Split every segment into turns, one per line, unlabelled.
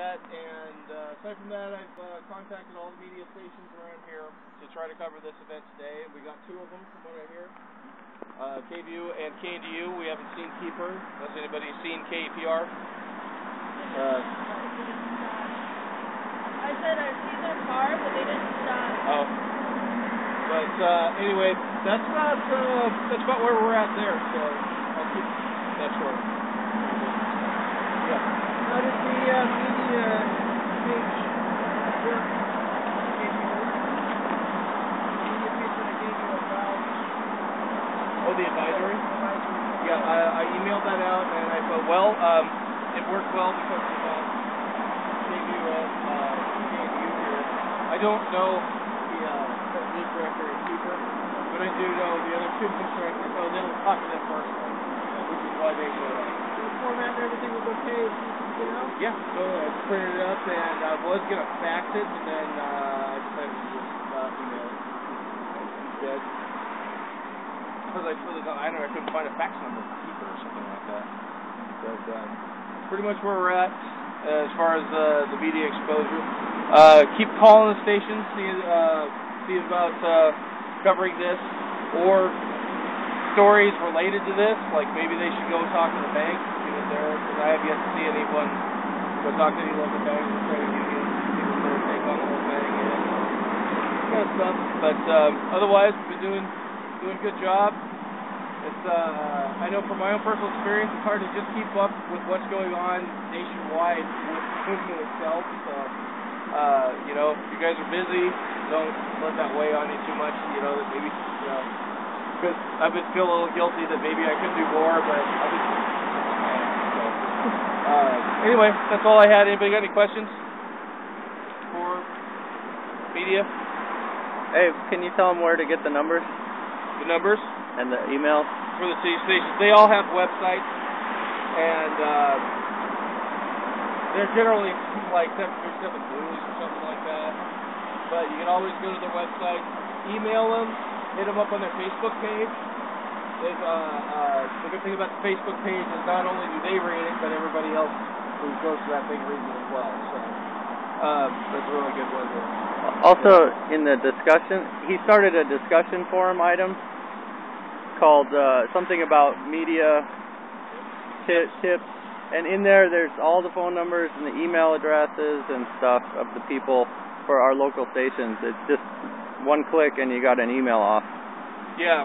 that, and aside from that, I've contacted all the media stations around here to try to cover this event today. We got 2 of them from what I hear. KVU and KNDU. We haven't seen Keeper. Has anybody seen KPR?
I said I've seen their car, but they didn't stop.
Oh. But anyway, that's about where we're at there. So I'll keep that short. Yeah.
How did the media page work?
Oh, the advisory? Yeah, I emailed that out, and I thought, well, it worked well because of KVU and KNDU here. I don't know the lead director and Keeper, but I do know the other 2 constructors. Oh, they'll talk to them personally, which is why they showed up.
The format and everything was okay, you know?
Yeah, so I printed it up, and I was going to fax it, but then I decided to just email it instead. Because I couldn't find a fax number for Keeper or something like that. But pretty much where we're at as far as the media exposure. Keep calling the stations, see about covering this or stories related to this. Like maybe they should go talk to the bank, see what they're. Because I have yet to see anyone go talk to any local banks or credit unions, see what their take on the whole thing is. Kind of stuff. But otherwise, we've been doing a good job. It's I know from my own personal experience, it's hard to just keep up with what's going on nationwide with the movement itself. So you know, if you guys are busy, don't let that weigh on you too much. You know that maybe because I've been feeling a little guilty that maybe I could do more, but I've been. So anyway, that's all I had. Anybody got any questions for media?
Hey, can you tell them where to get the numbers?
The numbers?
And the email?
For the city stations. They all have websites, and they're generally like 737 News or something like that. But you can always go to their website, email them, hit them up on their Facebook page. The good thing about the Facebook page is not only do they read it, but everybody else who goes to that thing reads it as well. So that's a really good way to.
Also, in the discussion, he started a discussion forum item called something about media tips, and in there's all the phone numbers and the email addresses and stuff of the people for our local stations. It's just one click and you got an email off.
Yeah,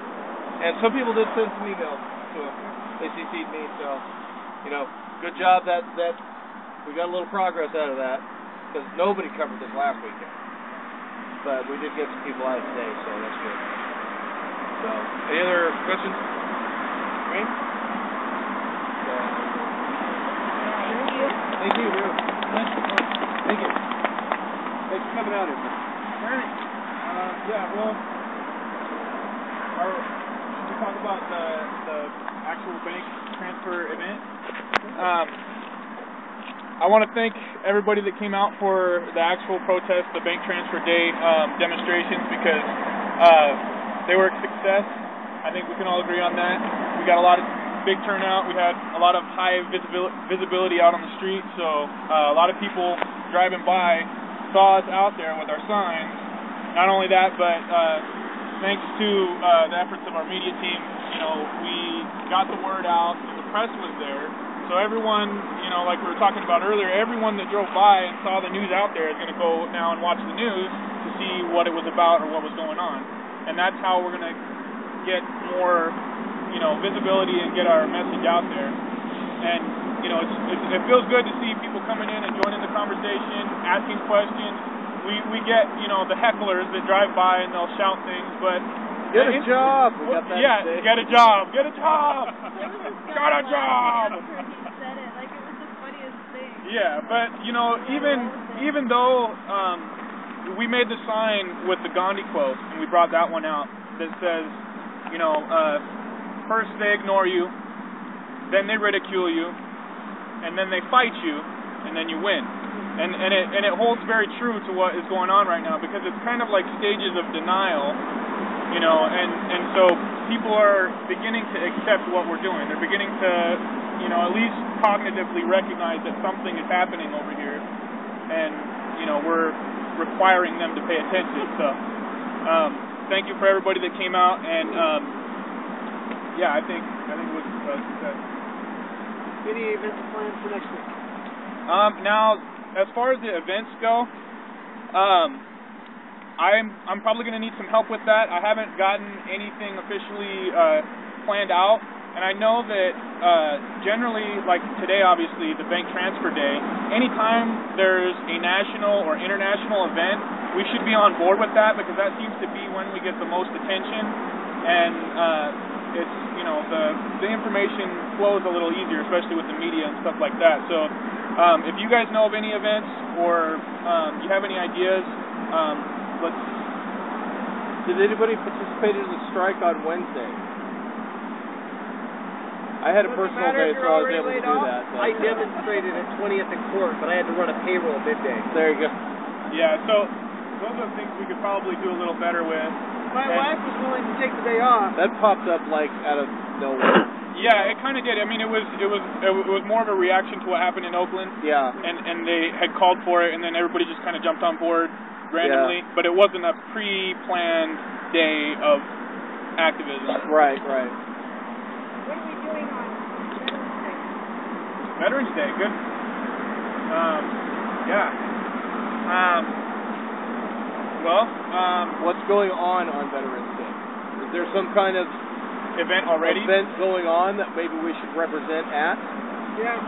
and some people did send some emails to him. They CC'd me, so you know, good job that we got a little progress out of that because nobody covered this last weekend, but we did get some people out today, so that's good. So, any other questions? Me? So, thank you. Thank you. Thanks for coming out here.
Alright. Yeah, well, should we talk about the actual bank transfer event? I want to thank everybody that came out for the actual protest, the bank transfer day demonstrations, because they were a success. I think we can all agree on that. We got a lot of big turnout. We had a lot of high visibility out on the street, so a lot of people driving by saw us out there with our signs. Not only that, but thanks to the efforts of our media team, you know, we got the word out, and the press was there. So everyone, you know, like we were talking about earlier, everyone that drove by and saw the news out there is going to go now and watch the news to see what it was about or what was going on. And that's how we're going to get more, you know, visibility and get our message out there. And, you know, it feels good to see people coming in and joining the conversation, asking questions. We get, you know, the hecklers that drive by and they'll shout things, but
get a job. We got that today.
Get a job. Get a job. Got a job.
He said it like it was the funniest thing.
Yeah, but you know, even though we made the sign with the Gandhi quote, and we brought that one out that says, you know, first they ignore you, then they ridicule you, and then they fight you, and then you win. And it holds very true to what is going on right now, because it's kind of like stages of denial, you know, and so people are beginning to accept what we're doing. They're beginning to, you know, at least cognitively recognize that something is happening over here. and we're requiring them to pay attention. So thank you for everybody that came out, and I think it was a success.
Any events planned for next week?
Now, as far as the events go, I'm probably going to need some help with that. I haven't gotten anything officially planned out, and I know that generally, like today, obviously, the bank transfer day, anytime there's a national or international event, we should be on board with that, because that seems to be when we get the most attention, and it's, the information flows a little easier, especially with the media and stuff like that. So if you guys know of any events, or you have any ideas,
Did anybody participate in the strike on Wednesday? I had a personal day, so I was able to do that.
I demonstrated at 20th and Court, but I had to run a payroll midday.
There you go.
Yeah, so those are things we could probably do a little better with.
My wife was willing to take the day off.
That popped up like out of nowhere.
Yeah, it kind of did. I mean, it was more of a reaction to what happened in Oakland.
Yeah.
And they had called for it, and then everybody just kind of jumped on board randomly.
Yeah.
But it wasn't a pre-planned day of activism.
Right.
What are we doing on
Veterans Day, good.
What's going on Veterans Day? Is there some kind of
event already?
Event going on that maybe we should represent at?
Yeah.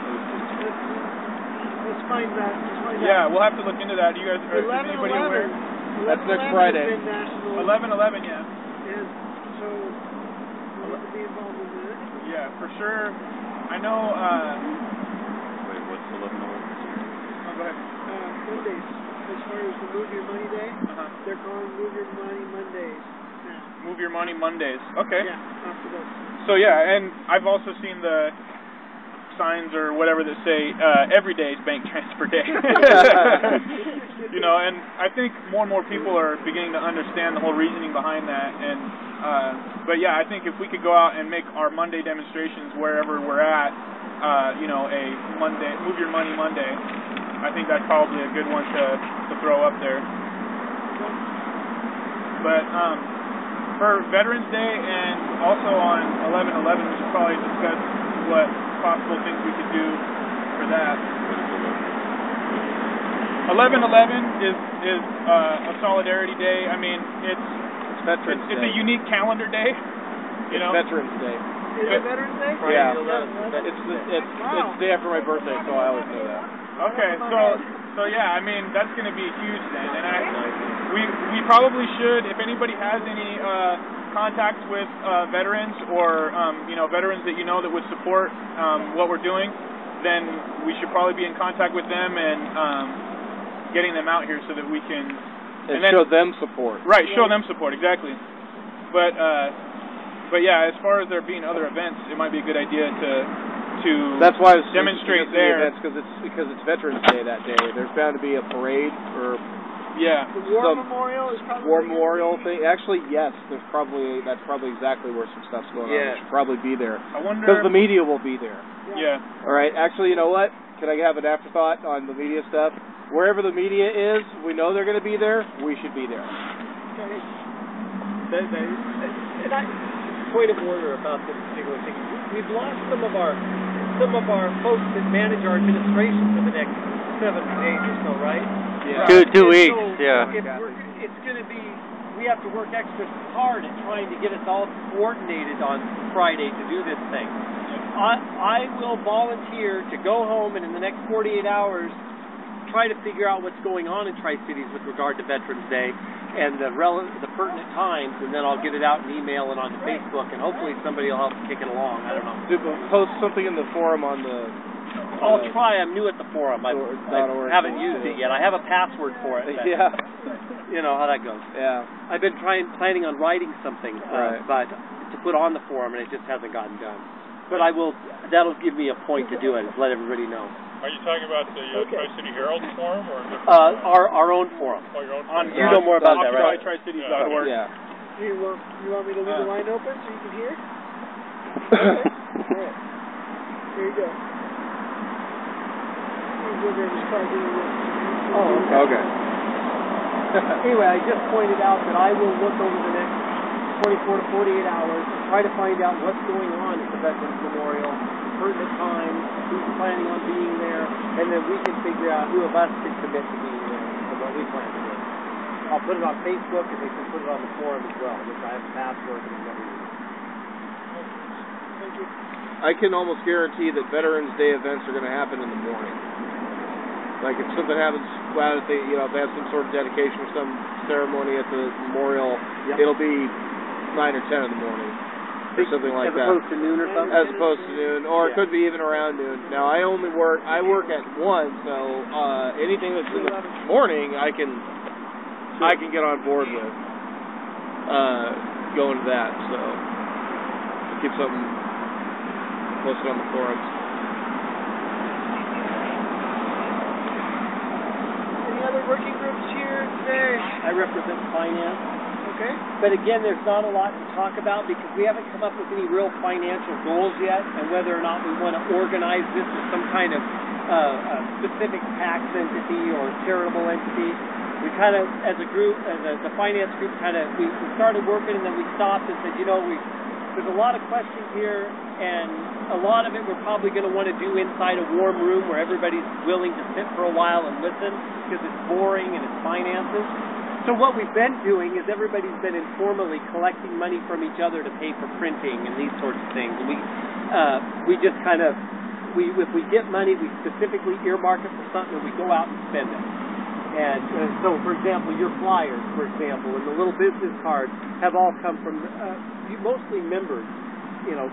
Let's find that.
Yeah, we'll have to look into that. You guys, is anybody aware?
That's next Friday.
11/11, yeah.
And so we'll have to be involved in that.
Yeah, for sure. I know.
Wait, what's 11/11?
Oh, go ahead.
Mondays. As far as the Move Your Money Day, they're calling Move Your Money Mondays now.
Move Your Money Mondays. Okay.
Yeah, after those.
So yeah, and I've also seen the signs or whatever that say every day is bank transfer day. And I think more and more people are beginning to understand the whole reasoning behind that. And but yeah, I think if we could go out and make our Monday demonstrations wherever we're at, a Monday, Move Your Money Monday, I think that's probably a good one to throw up there. But for Veterans Day and also on 11/11, we should probably discuss what possible things we could do for that. 11/11 is a solidarity day. I mean, it's
Veterans Day.
It's a unique calendar day.
It's Veterans Day.
Is it Veterans Day?
Yeah. It's the day after my birthday, so I always know that.
Okay, so yeah, I mean that's going to be huge then, and we probably should, if anybody has any contacts with veterans or veterans that that would support what we're doing, then we should probably be in contact with them and getting them out here so that we can
and then show them support.
Right, show them support, exactly. But yeah, as far as there being other events, it might be a good idea to
that's why I was
demonstrate there.
Because it's Veterans Day that day. There's bound to be a parade or
the War Memorial is probably
War Memorial thing. Actually, yes. That's probably exactly where some stuff's going on. We should probably be there.
I wonder
because the media will be there.
Yeah.
All right. Actually, you know what? Can I have an afterthought on the media stuff? Wherever the media is, we know they're going to be there. We should be there.
Point of order about this particular thing. We've lost some of our folks that manage our administration for the next 7 days or so, right?
Yeah. Two weeks.
So it's going to be. We have to work extra hard at trying to get us all coordinated on Friday to do this thing. I will volunteer to go home and in the next 48 hours try to figure out what's going on in Tri-Cities with regard to Veterans Day and the pertinent times, and then I'll get it out in email and on Facebook, and hopefully somebody will help kick it along. I don't know.
Post something in the forum on the...
I'll try. I'm new at the forum. I haven't used it yet. I have a password for it.
Yeah.
You know how that goes.
Yeah.
I've been planning on writing something, but to put on the forum, and it just hasn't gotten done. But I will. That'll give me a point to do it. Is let everybody know.
Are you talking about the Tri-City Herald forum or
our own forum?
Oh, your own forum.
You know more about that, right?
TriCities.org.
Yeah.
You want me to leave the line open so you can hear? Okay. All right. Here you go. Oh,
Okay.
Anyway, I just pointed out that I will look over the next 24 to 48 hours and try to find out what's going on at the Veterans Memorial, pertinent times, who's planning on being there, and then we can figure out who of us can commit to being there and what we plan to do. I'll put it on Facebook, and they can put it on the forum as well, which I have a password and I've never used.
Thank you.
I can almost guarantee that Veterans Day events are going to happen in the morning. Like if something happens, well, if they, if they have some sort of dedication or some ceremony at the memorial, it'll be 9 or 10 in the morning, or something like that.
As opposed to noon or something.
As opposed to noon, or it could be even around noon. Now I work at 1, so anything that's in the morning, I can get on board with going to that. So I'll keep something posted on the forums.
Other working groups here today?
I represent finance.
Okay.
But again, there's not a lot to talk about because we haven't come up with any real financial goals yet, and whether or not we want to organize this as some kind of specific tax entity or charitable entity. We kind of, as a group, the finance group, we started working and then we stopped and said, there's a lot of questions here, and a lot of it we're probably going to want to do inside a warm room where everybody's willing to sit for a while and listen because it's boring and it's finances. So what we've been doing is everybody's been informally collecting money from each other to pay for printing and these sorts of things. And we just if we get money, we specifically earmark it for something and we go out and spend it. And so, for example, your flyers, and the little business cards have all come from mostly members,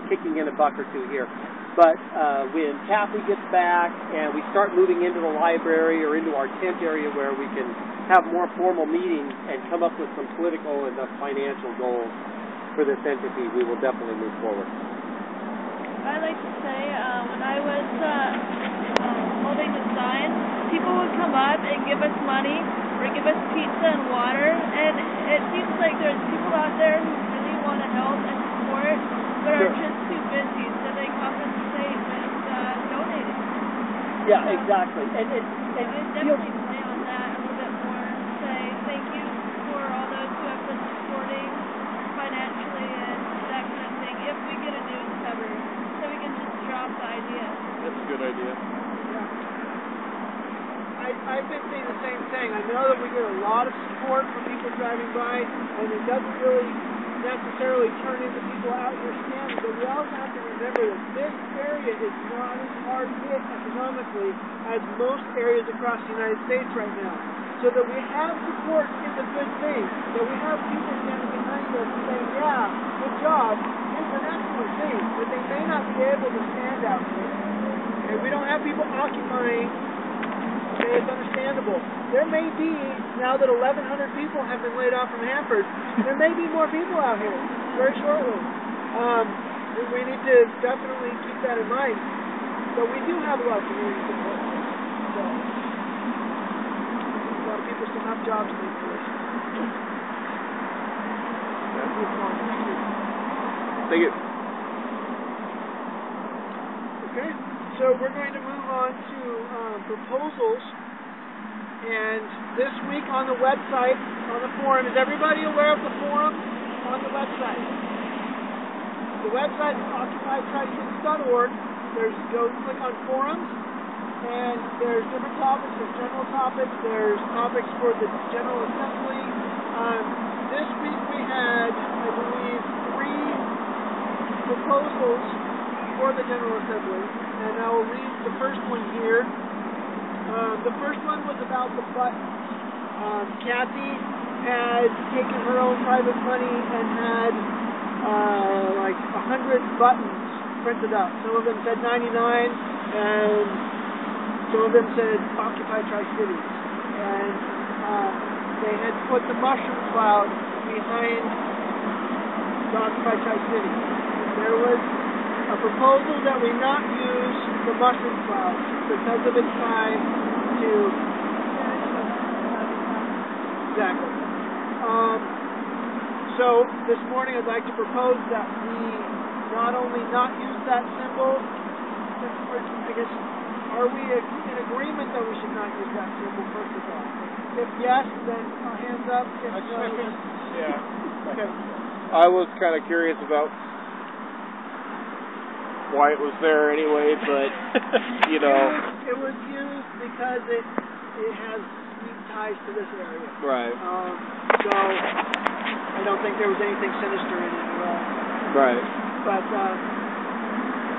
kicking in $1 or $2 here. But when Kathy gets back and we start moving into the library or into our tent area where we can have more formal meetings and come up with some political and financial goals for this entity, we will definitely move forward.
I'd like to say when I was holding the sign, people would come up and give us money or give us pizza and water, and it seems like there's people out there who really want to help and support, but are just too busy, so they compensate with donating.
Yeah, exactly. And
I definitely play on that a little bit more, say thank you for all those who have been supporting financially and that kind of thing, if we get a news cover, so we can just drop the idea.
That's a good idea.
I've been saying the same thing. I know that we get a lot of support from people driving by, and it doesn't really necessarily turn into people out here standing, but we also have to remember that this area is not as hard hit economically as most areas across the United States right now. So that we have support is a good thing. That we have people standing behind us saying, yeah, good job, is an excellent thing, but they may not be able to stand out here. And we don't have people occupying. It's understandable. There may be, now that 1,100 people have been laid off from Hanford, there may be more people out here very shortly. We need to definitely keep that in mind. But we do have a lot of community support. So, a lot of people still have jobs to make for us.
Thank you.
Okay, so we're going to move on to proposals. And this week on the website, on the forum, is everybody aware of the forum on the website? The website is occupytricities.org. Go click on forums, and there's different topics. There's general topics. There's topics for the General Assembly. This week we had, I believe, 3 proposals for the General Assembly, and I will read the first one here. The first one was about the buttons. Kathy had taken her own private money and had like 100 buttons printed up. Some of them said 99, and some of them said Occupy Tri-Cities. And they had put the mushroom cloud behind the Occupy Tri-Cities. There was a proposal that we not use the mushroom cloud because of its tie to exactly. So this morning I'd like to propose that we not only not use that symbol, I guess our are we in agreement that we should not use that symbol first of all? If yes, then hands up. If no, then...
Yeah.
Okay.
I was kind of curious about why it was there anyway, but, you know.
It was used because it has deep ties to this area.
Right.
So, I don't think there was anything sinister in it at all.
Right.
But,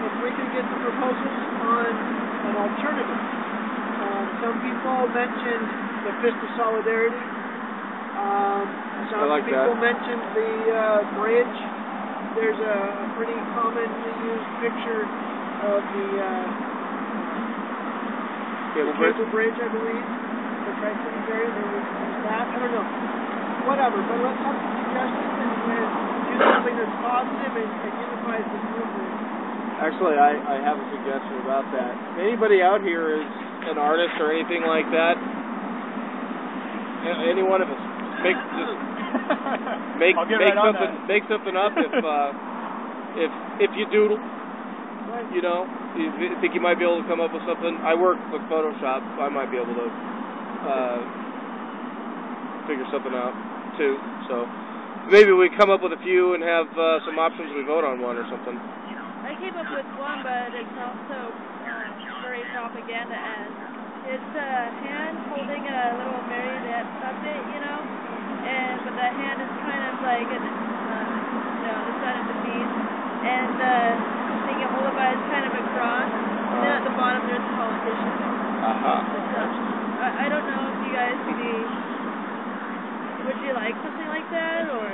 if we can get some proposals on an alternative. Some people mentioned the Fist of Solidarity. Some
like
people
that.
mentioned the bridge. There's a pretty commonly used picture of the cable bridge, I believe. The Tri-Cities area. They would use that. I don't know. Whatever. But let's have some suggestions and do something that's positive and unifies this movement.
Actually, I have a suggestion about that. If anybody out here is an artist or anything like that, any one of us, make something up if you doodle. You know, if you think you might be able to come up with something. I work with Photoshop, so I might be able to figure something out too. So maybe we come up with a few and have some options. We vote on one or something.
I came up with one, but it's also very propaganda-esque. It's a hand holding a little marionette puppet, you know, but the hand is kind of like the sign of the beast, and the thing you hold it by is kind of a cross, and then at the bottom there's a politician. I don't know if you guys would you like something like that, or...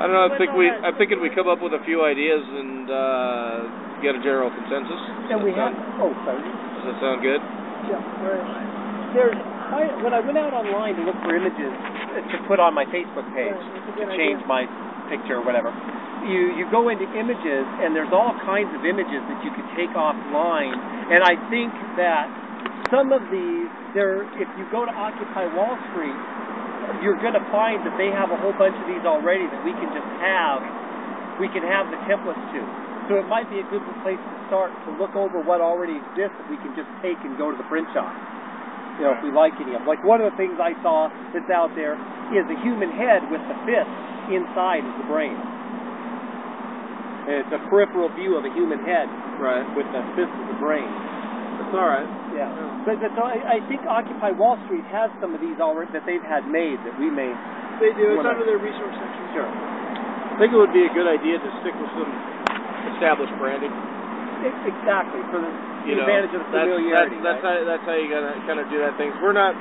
I don't know. I'm thinking we come up with a few ideas and get a general consensus.
And we have. Oh, sorry.
Does that sound good?
Yeah. When I went out online to look for images to put on my Facebook page to change my picture or whatever, you go into images and there's all kinds of images that you could take offline. And I think that some of these, if you go to Occupy Wall Street, you're going to find that they have a whole bunch of these already that we can have the templates to. So it might be a good place to start to look over what already exists that we can just take and go to the print shop. You know, if we like any of them. Like one of the things I saw that's out there is a human head with the fist inside of the brain. And it's a peripheral view of a human head with the fist of the brain.
That's all right.
Yeah. But I think Occupy Wall Street has some of these already that they've had made that we made.
They do. It's under their resource section.
Sure.
I think it would be a good idea to stick with some established branding.
Exactly. For the advantage of the familiarity.
That's how you gotta kind of do that thing. We're not.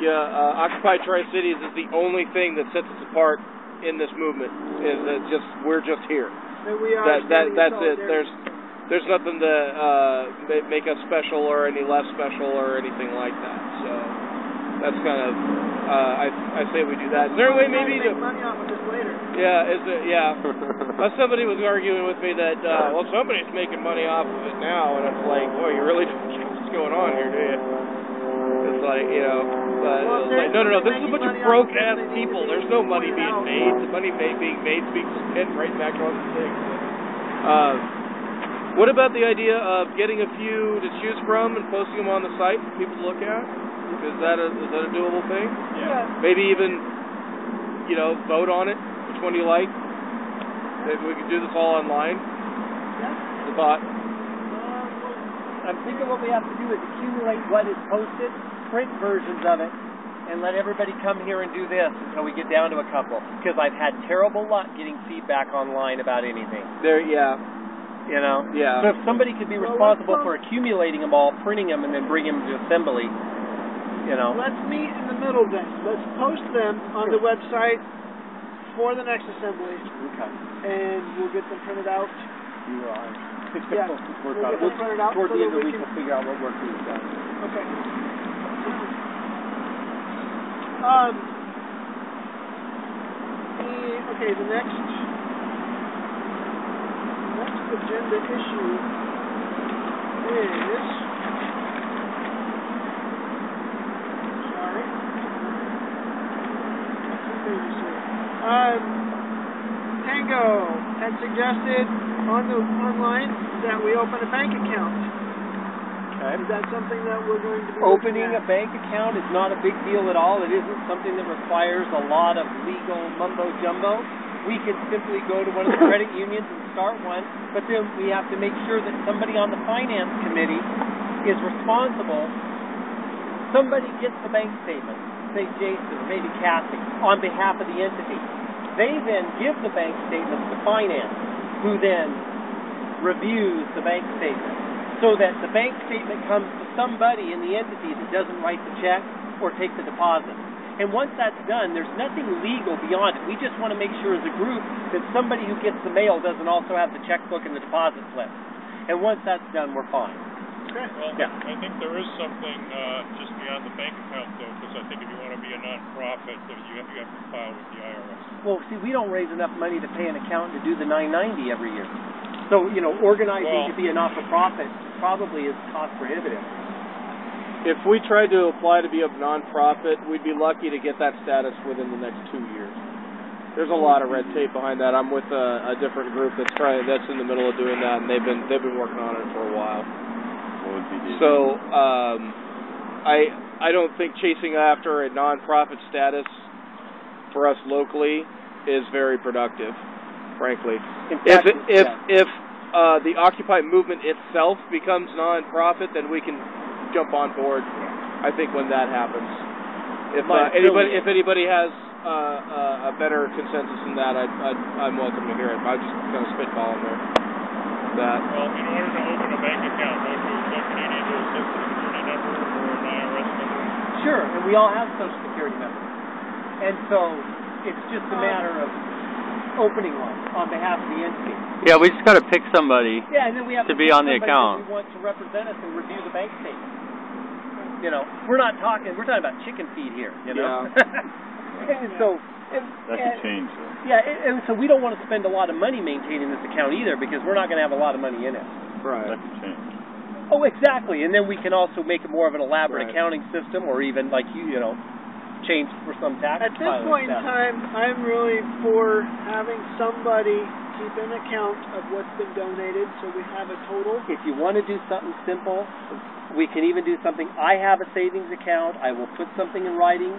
Occupy Tri-Cities is the only thing that sets us apart in this movement. Is that we're just here.
And we are.
That's it. There's nothing to make us special or any less special or anything like that. So that's kind of I say we do that. Is there a way maybe to
make money off of this later?
Yeah, is it? Yeah. Somebody was arguing with me that somebody's making money off of it now, and it's like, boy, you really don't know what's going on here, do you? It's like, no. This is a bunch of broke ass people. There's no money being made. The money being made being spent right back on the thing. What about the idea of getting a few to choose from and posting them on the site for people to look at? Is that a doable thing?
Yeah.
Maybe even, vote on it. Which one do you like? Maybe we could do this all online.
Yeah.
The thought.
I'm thinking what we have to do is accumulate what is posted, print versions of it, and let everybody come here and do this until we get down to a couple. Because I've had terrible luck getting feedback online about anything.
Yeah.
So if somebody could be responsible for accumulating them all, printing them, and then bringing them to assembly,
Let's meet in the middle then. Let's post them on the website for the next assembly.
Okay.
And we'll get them printed out.
Yeah.
We'll get them printed out.
Towards the end of the week, we'll figure out what work we've done.
Okay. The next agenda issue is Tango had suggested online that we open a bank account Is that something that we're going to be
Opening
looking
a
at?
bank account is not a big deal at all. It isn't something that requires a lot of legal mumbo-jumbo. We can simply go to one of the credit unions and start one, but then we have to make sure that somebody on the finance committee is responsible. Somebody gets the bank statement, say Jason or maybe Kathy, on behalf of the entity. They then give the bank statements to finance, who then reviews the bank statement, so that the bank statement comes to somebody in the entity that doesn't write the check or take the deposit. And once that's done, there's nothing legal beyond it. We just want to make sure as a group that somebody who gets the mail doesn't also have the checkbook and the deposit slip. And once that's done, we're fine.
Well,
Yeah.
I think there is something just beyond the bank account, though, because I think if you want to be a nonprofit, you have to file with the IRS.
Well, see, we don't raise enough money to pay an accountant to do the $990 every year. So, organizing to be a not-for-profit probably is cost prohibitive.
If we tried to apply to be a non-profit, we'd be lucky to get that status within the next 2 years. There's a lot of red tape behind that. I'm with a different group that's in the middle of doing that, and they've been working on it for a while. So I don't think chasing after a non-profit status for us locally is very productive, frankly. If the Occupy movement itself becomes non-profit, then we can jump on board. I think when that happens, if anybody has a better consensus than that, I'm welcome to hear it. I'm just kind of spitballing there. That.
Well, in order to open a bank account, don't you need either a Social Security number or an IRS number?
Sure, and we all have Social Security numbers. And so it's just a matter of opening one on behalf of the entity.
Yeah, we just got to pick somebody.
Yeah, and then we have
to be on the account.
We want to represent us and review the bank statement. We're talking about chicken feed here,
Yeah.
And so
That could change, though.
Yeah, and so we don't want to spend a lot of money maintaining this account either, because we're not going to have a lot of money in it.
Right.
That could change.
Oh, exactly. And then we can also make it more of an elaborate
Right.
accounting system, or even like change for some tax.
At this point in time, I'm really for having somebody keep an account of what's been donated, so we have a total.
If you want to do something simple, we can even do something. I have a savings account. I will put something in writing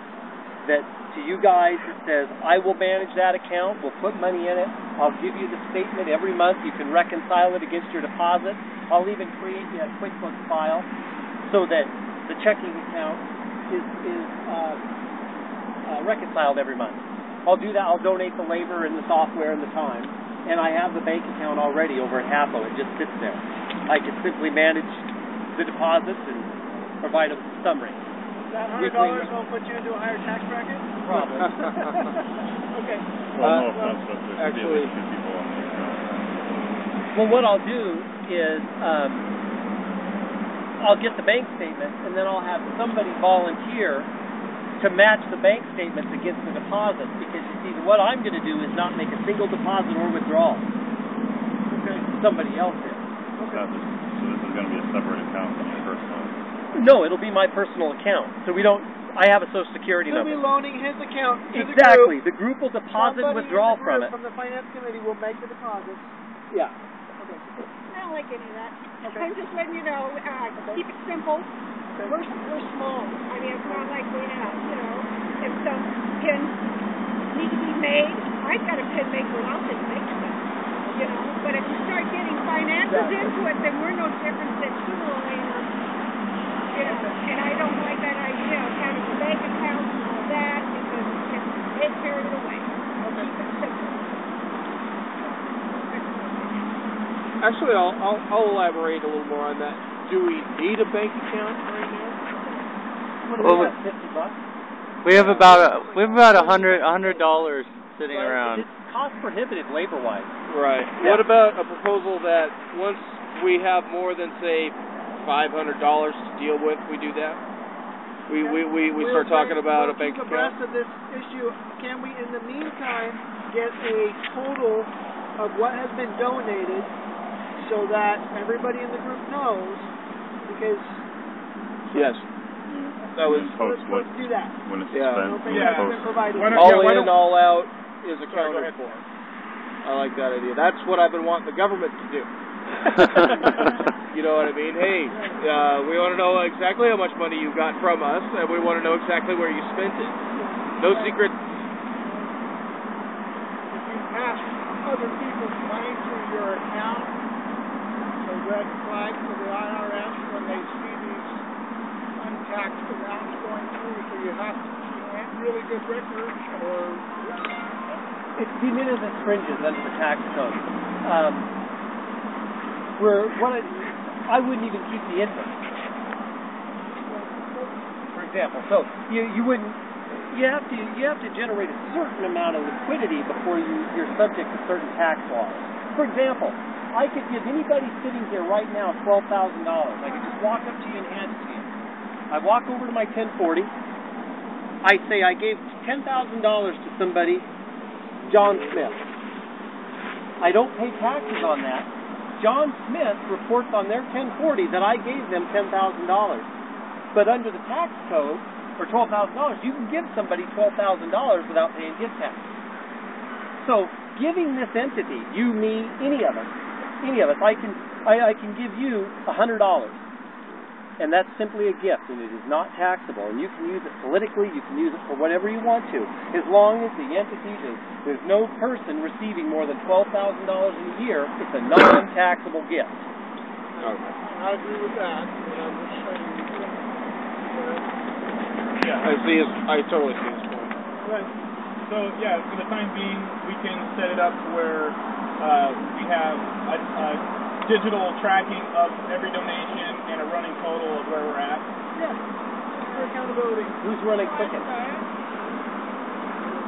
that to you guys that says, I will manage that account. We'll put money in it. I'll give you the statement every month. You can reconcile it against your deposit. I'll even create you a QuickBooks file so that the checking account is reconciled every month. I'll do that. I'll donate the labor and the software and the time. And I have the bank account already over at HAPO. It just sits there. I can simply manage the deposits and provide a summary.
That $100 will put you into a higher tax bracket?
Probably.
Okay.
Well, no offense, but there should be
actually-
at least 2 people on the account.
Well, what I'll do is I'll get the bank statement, and then I'll have somebody volunteer to match the bank statements against the deposits, because you see, what I'm going to do is not make a single deposit or withdrawal.
Okay.
Somebody else is.
So this is going to be a separate account than your personal.
No, it'll be my personal account. So I have a Social Security
He'll
number.
be loaning his account to
Exactly.
the group.
The group will deposit and
Somebody
withdraw
in the
from
group
it.
From the finance committee will make the deposit.
Yeah.
Okay.
I don't like any of that.
Okay.
I'm just letting you know, keep it simple. We're small. I mean, it's not like we have, if some pins need to be made, I've got a pin maker and I'll just make them, But if you start getting finances into it, then we're no different than school later. And I don't like that idea of having a bank account and all that, because it carries it away. Keep it simple.
Actually, I'll elaborate a little more on that. Do we need a bank account right now?
What is that, $50?
We have about $100 sitting around.
It's cost prohibitive labor-wise.
Right.
Yeah.
What about a proposal that once we have more than, say, $500 to deal with, we do that? We start talking about a bank
keep
account?
abreast of this issue. Can we, in the meantime, get a total of what has been donated so that everybody in the group knows? Because
Yes. That was
let's do that.
When it's
Yeah.
I don't
spent,
think
when
that's
it's
been provided.
all in, all out is
Sorry, go
accounted
ahead.
for. I like that idea. That's what I've been wanting the government to do. You know what I mean? Hey, we want to know exactly how much money you got from us, and we want to know exactly where you spent it. No secret.
If you pass other people's money through your account, it's a red flag for the IRS when they see these untaxed amounts going through. So you have really good records, or
It's de minimis fringes under the tax code. I wouldn't even keep the interest, for example. So you wouldn't. You have to generate a certain amount of liquidity before you're subject to certain tax laws. For example, I could give anybody sitting here right now $12,000. I could just walk up to you and hand it to you. I walk over to my 1040. I say I gave $10,000 to somebody, John Smith. I don't pay taxes on that. John Smith reports on their 1040 that I gave them $10,000. But under the tax code, for $12,000, you can give somebody $12,000 without paying gift tax. So, giving this entity, you, me, any of us, I can give you $100. And that's simply a gift, and it is not taxable. And you can use it politically, you can use it for whatever you want to, as long as the entity there's no person receiving more than $12,000 a year. It's a non-taxable gift.
Okay.
I agree with that. But I'm just saying.
I totally see his point.
Right. So yeah, for the time being, we can set it up to where we have a digital tracking of every donation and a running total of where we're at.
Yeah. For accountability.
Who's running Quicken?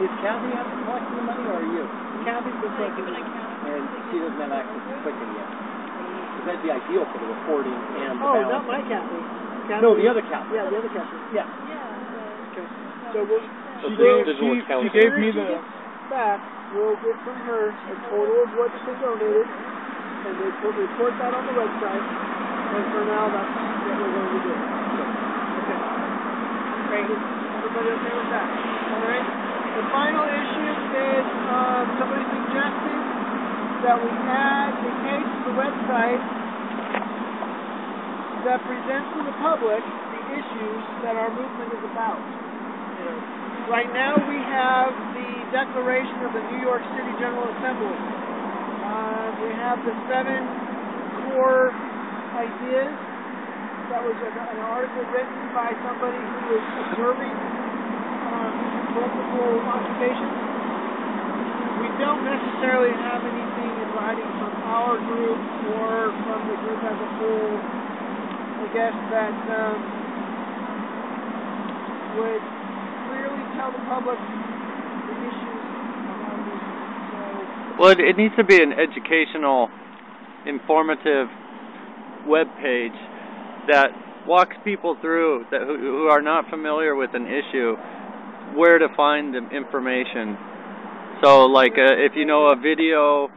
Is Kathy out collecting the money, or are you?
Kathy's been collecting
An
it.
account.
And she doesn't have access to Quicken yet. Because that'd be ideal for the reporting and the
Oh,
balance.
not my Kathy.
No, the other Kathy.
Yeah, the other Kathy.
Yeah.
Okay. So we'll.
She gave me the.
Back, we'll get from her a total of what's been donated, and they will report that on the website. And for now, that's what we're going to do. Okay. Great. Everybody okay with that? All right. The final issue is somebody suggesting that we add a page to the website that presents to the public the issues that our movement is about. Right now we have the Declaration of the New York City General Assembly. We have the 7 core ideas. That was an article written by somebody who was observing multiple occupations. We don't necessarily have anything in writing from our group or from the group as a whole, I guess, that would clearly tell the public the issues around this. So,
Well, it needs to be an educational, informative web page that walks people through who are not familiar with an issue where to find the information. So, like, if you know a video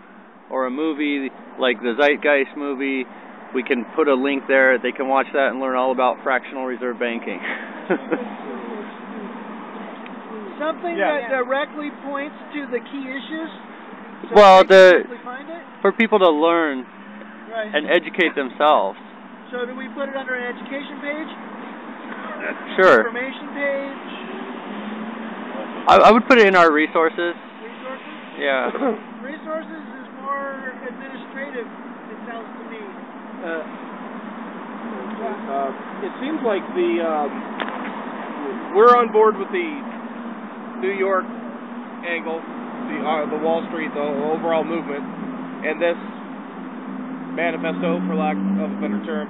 or a movie, like the Zeitgeist movie, we can put a link there. They can watch that and learn all about fractional reserve banking.
something that directly points to the key issues. So
Well,
they can simply find it?
for people to learn
Right.
and educate themselves.
So do we put it under an education page?
Sure.
Information page?
I would put it in our resources.
Resources?
Yeah.
Resources is more administrative, it sounds to me.
It seems like we're on board with the New York angle, the Wall Street, the overall movement, and this manifesto, for lack of a better term,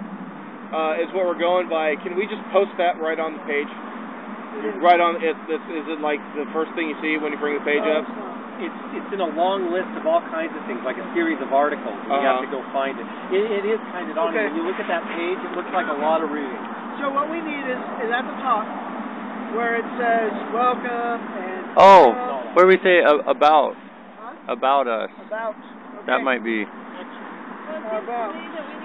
is what we're going by. Can we just post that right on the page? Right on it. Is it like the first thing you see when you bring the page up?
It's in a long list of all kinds of things, like a series of articles. You have to go find it. It is kind of daunting.
Okay.
When you look at that page, it looks like a lot of reading.
So what we need is at the top, where it says welcome and
Where we say about us.
about. Okay.
That might be.
Well, it seems to me that we